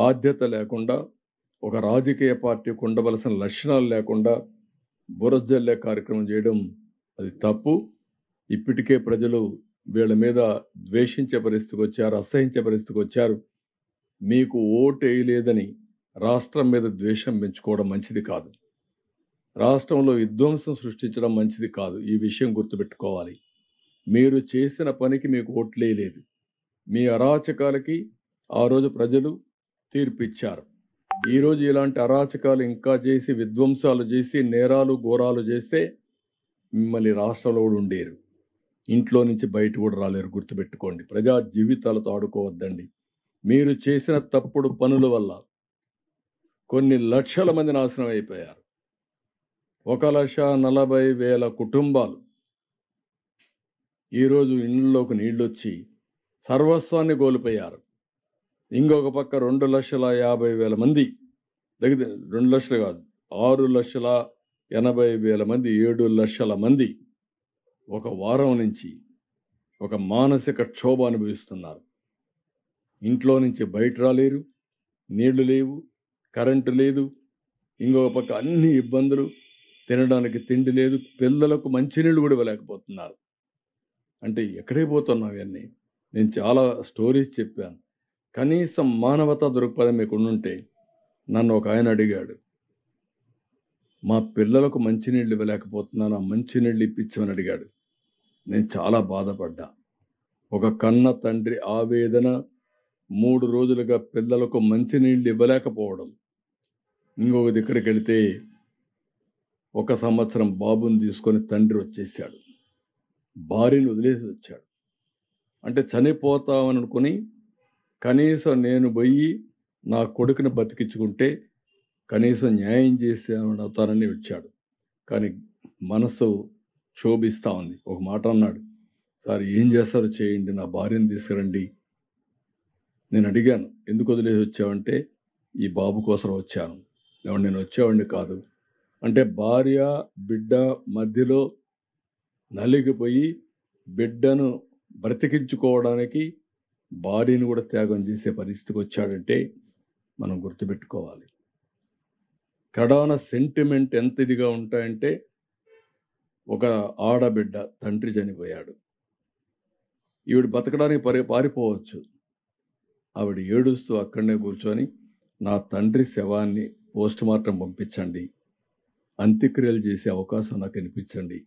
బాధ్యత లేకుండా, ఒక రాజకీయ పార్టీకి ఉండవలసిన లక్షణాలు లేకుండా బురజల్లే కార్యక్రమం చేయడం అది తప్పు. ఇప్పటికే ప్రజలు వీళ్ళ మీద ద్వేషించే పరిస్థితికి వచ్చారు, అసహించే పరిస్థితికి వచ్చారు. మీకు ఓటు వేయలేదని రాష్ట్రం మీద ద్వేషం పెంచుకోవడం మంచిది కాదు. రాష్ట్రంలో విధ్వంసం సృష్టించడం మంచిది కాదు. ఈ విషయం గుర్తుపెట్టుకోవాలి. మీరు చేసిన పనికి మీకు ఓట్లేయలేదు. మీ అరాచకాలకి ఆ రోజు ప్రజలు తీర్పిచ్చారు. ఈరోజు ఇలాంటి అరాచకాలు ఇంకా చేసి, విధ్వంసాలు చేసి, నేరాలు ఘోరాలు చేస్తే మిమ్మల్ని రాష్ట్రంలో కూడా ఉండేరు. ఇంట్లో నుంచి బయట కూడా రాలేరు. గుర్తుపెట్టుకోండి. ప్రజా జీవితాలతో ఆడుకోవద్దండి. మీరు చేసిన తప్పుడు పనుల వల్ల కొన్ని లక్షల మంది నాశనం అయిపోయారు. 1,40,000 కుటుంబాలు ఈరోజు ఇళ్ళలోకి నీళ్ళొచ్చి సర్వస్వాన్ని కోల్పోయారు. ఇంకొక పక్క 2,50,000 మంది, దగ్గర 2 లక్షలు కాదు, 6,80,000 మంది, 7 లక్షల మంది ఒక వారం నుంచి ఒక మానసిక క్షోభ అనుభవిస్తున్నారు. ఇంట్లో నుంచి బయట రాలేరు, నీళ్లు లేవు, కరెంటు లేదు, ఇంకొక పక్క అన్ని ఇబ్బందులు, తినడానికి తిండి లేదు, పిల్లలకు మంచినీళ్ళు కూడా ఇవ్వలేకపోతున్నారు. అంటే ఎక్కడే పోతున్నావు ఇవన్నీ? నేను చాలా స్టోరీస్ చెప్పాను. కనీసం మానవతా దృక్పథం మీకు ఉండుంటే, నన్ను ఒక ఆయన అడిగాడు, మా పిల్లలకు మంచినీళ్ళు ఇవ్వలేకపోతున్నాను, ఆ మంచినీళ్ళు ఇప్పించమని అడిగాడు. నేను చాలా బాధపడ్డా. ఒక కన్న తండ్రి ఆవేదన, 3 రోజులుగా పిల్లలకు మంచినీళ్ళు ఇవ్వలేకపోవడం. ఇంకొకటి ఇక్కడికి వెళితే 1 సంవత్సరం బాబుని తీసుకొని తండ్రి వచ్చేసాడు, భార్యను వదిలేసి వచ్చాడు. అంటే చనిపోతామని అనుకుని కనీసం నేను పోయి నా కొడుకుని బతికించుకుంటే కనీసం న్యాయం చేసేమని అవుతానని వచ్చాడు. కానీ మనసు క్షోభిస్తూ ఉంది. ఒక మాట అన్నాడు, సార్ ఏం చేస్తారో చేయండి, నా భార్యను తీసుకురండి. నేను అడిగాను, ఎందుకు వదిలేసి వచ్చావంటే, ఈ బాబు కోసం వచ్చాను, లేవండి నేను వచ్చేవాడిని కాదు అంటే, భార్య బిడ్డ మధ్యలో నలిగిపోయి బిడ్డను బ్రతికించుకోవడానికి భార్యను కూడా త్యాగం చేసే పరిస్థితికి వచ్చాడంటే మనం గుర్తుపెట్టుకోవాలి. కడాన సెంటిమెంట్ ఎంత ఇదిగా ఉంటాయంటే, ఒక ఆడబిడ్డ తండ్రి చనిపోయాడు, ఈవిడ బతకడానికి పారిపోవచ్చు, ఆవిడ ఏడుస్తూ అక్కడనే కూర్చొని నా తండ్రి శవాన్ని పోస్ట్ మార్టం పంపించండి, అంత్యక్రియలు చేసే అవకాశం నాకు కనిపించండి.